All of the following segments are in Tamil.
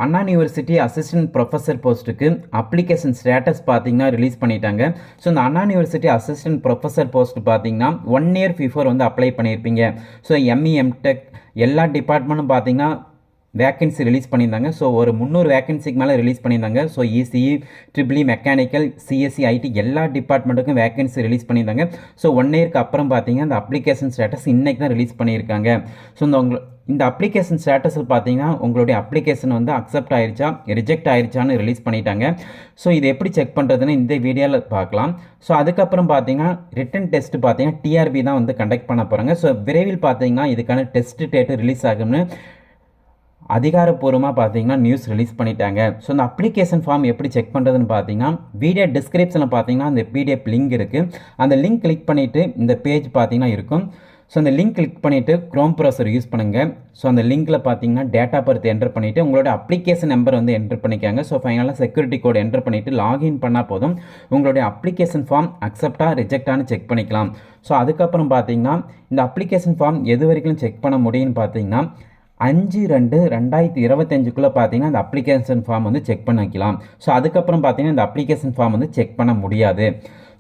அண்ணா யூனிவர்சிட்டி அசிஸ்டன்ட் ப்ரொஃபஸர் போஸ்ட்டுக்கு அப்ளிகேஷன் ஸ்டேட்டஸ் பார்த்தீங்கன்னா ரிலீஸ் பண்ணிட்டாங்க. ஸோ இந்த அண்ணா யூனிவர்சிட்டி அசிஸ்டன்ட் ப்ரொஃபஸர் போஸ்ட் பார்த்தீங்கன்னா 1 இயர் பிஃபோர் வந்து அப்ளை பண்ணியிருப்பீங்க. ஸோ எம்இ எம்டெக் எல்லா டிபார்ட்மெண்ட்டும் பார்த்தீங்கன்னா வேக்கன்சி ரிலீஸ் பண்ணியிருந்தாங்க. ஸோ ஒரு 300 வேக்கன்சிக்கு மேலே ரிலீஸ் பண்ணியிருந்தாங்க. So ECE, triple E, mechanical, CSC, IT எல்லா டிபார்ட்மெண்ட்டுக்கும் வேக்கன்சி ரிலீஸ் பண்ணியிருந்தாங்க. ஸோ 1 இயர்க்கு அப்புறம் பார்த்தீங்கன்னா இந்த அப்ளிகேஷன் ஸ்டேட்டஸ் இன்றைக்கி தான் ரிலீஸ் பண்ணியிருக்காங்க. ஸோ இந்த அப்ளிகேஷன் ஸ்டேட்டஸில் பார்த்தீங்கன்னா உங்களுடைய அப்ளிகேஷன் வந்து அக்செப்ட் ஆயிடுச்சா ரிஜெக்ட் ஆயிடுச்சான்னு ரிலீஸ் பண்ணிட்டாங்க. ஸோ இது எப்படி செக் பண்ணுறதுன்னு இந்த வீடியோவில் பார்க்கலாம். ஸோ அதுக்கப்புறம் பார்த்தீங்கன்னா ரிட்டன் டெஸ்ட் பார்த்தீங்கன்னா டிஆர்பி தான் வந்து கண்டக்ட் பண்ண போகிறாங்க. ஸோ விரைவில் பார்த்தீங்கன்னா இதுக்கான டெஸ்ட் டேட்டு ரிலீஸ் ஆகும்னு அதிகாரப்பூர்வமாக பார்த்தீங்கன்னா நியூஸ் ரிலீஸ் பண்ணிட்டாங்க. ஸோ இந்த அப்ளிகேஷன் ஃபார்ம் எப்படி செக் பண்ணுறதுன்னு பார்த்தீங்கன்னா வீடியோ டிஸ்கிரிப்ஷனில் பார்த்தீங்கன்னா அந்த பிடிஎஃப் லிங்க் இருக்குது. அந்த லிங்க் கிளிக் பண்ணிவிட்டு இந்த பேஜ் பார்த்தீங்கன்னா இருக்கும். ஸோ அந்த லிங்க் கிளிக் பண்ணிவிட்டு க்ரோம் ப்ரௌசர் யூஸ் பண்ணுங்கள். ஸோ அந்த லிங்க்கில் பார்த்தீங்கன்னா டேட்டா பர்த் என்டர் பண்ணிவிட்டு உங்களோட அப்ளிகேஷன் நம்பர் வந்து என்டர் பண்ணிக்காங்க. ஸோ ஃபைனலாக செக்யூரிட்டி கோட் என்டர் பண்ணிவிட்டு லாகின் பண்ணால் போதும் உங்களுடைய அப்ளிகேஷன் ஃபார்ம் அக்செப்டாக ரிஜெக்டானு செக் பண்ணிக்கலாம். ஸோ அதுக்கப்புறம் பார்த்தீங்கன்னா இந்த அப்ளிகேஷன் ஃபார்ம் எது வரைக்கும் செக் பண்ண முடியும்னு பார்த்தீங்கன்னா 5/2/2025 பார்த்தீங்கன்னா இந்த அப்ளிகேஷன் ஃபார்ம் வந்து செக் பண்ண வைக்கலாம். ஸோ அதுக்கப்புறம் பார்த்தீங்கன்னா இந்த அப்ளிகேஷன் ஃபார்ம் வந்து செக் பண்ண முடியாது.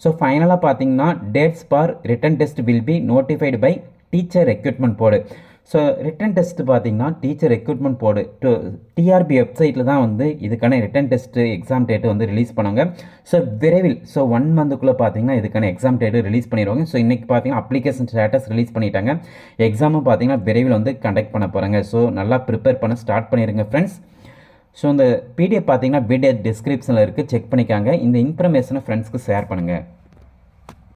ஸோ ஃபைனலாக பார்த்தீங்கன்னா dates for written test will be notified by teacher recruitment board. So written test பார்த்தீங்கன்னா டீச்சர் ரெக்ரூட்மெண்ட் போர்டு டிஆர்பி வெப்சைட்டில் தான் வந்து இதுக்கான ரிட்டன் டெஸ்ட்டு எக்ஸாம் டேட்டு வந்து ரிலீஸ் பண்ணாங்க. ஸோ விரைவில் 1 மந்த்துக்குள்ளே பார்த்தீங்கன்னா இதுக்கான எக்ஸாம் டேட்டு ரிலீஸ் பண்ணிடுவாங்க. ஸோ இன்றைக்கி பார்த்தீங்கன்னா அப்ளிகேஷன் ஸ்டேட்டஸ் ரிலீஸ் பண்ணிட்டாங்க. எக்ஸாமும் பார்த்தீங்கன்னா விரைவில் வந்து கண்டக்ட் பண்ண போகிறாங்க. ஸோ நல்லா ப்ரிப்பேர் பண்ண ஸ்டார்ட் பண்ணிடுங்க ஃப்ரெண்ட்ஸ். ஸோ இந்த பிடிஎஃப் பார்த்தீங்கன்னா வீடியோ டிஸ்கிரிப்ஷனில் இருக்குது, செக் பண்ணிக்காங்க. இந்த இன்ஃபர்மேஷனை ஃப்ரெண்ட்ஸ்க்கு ஷேர் பண்ணுங்கள்.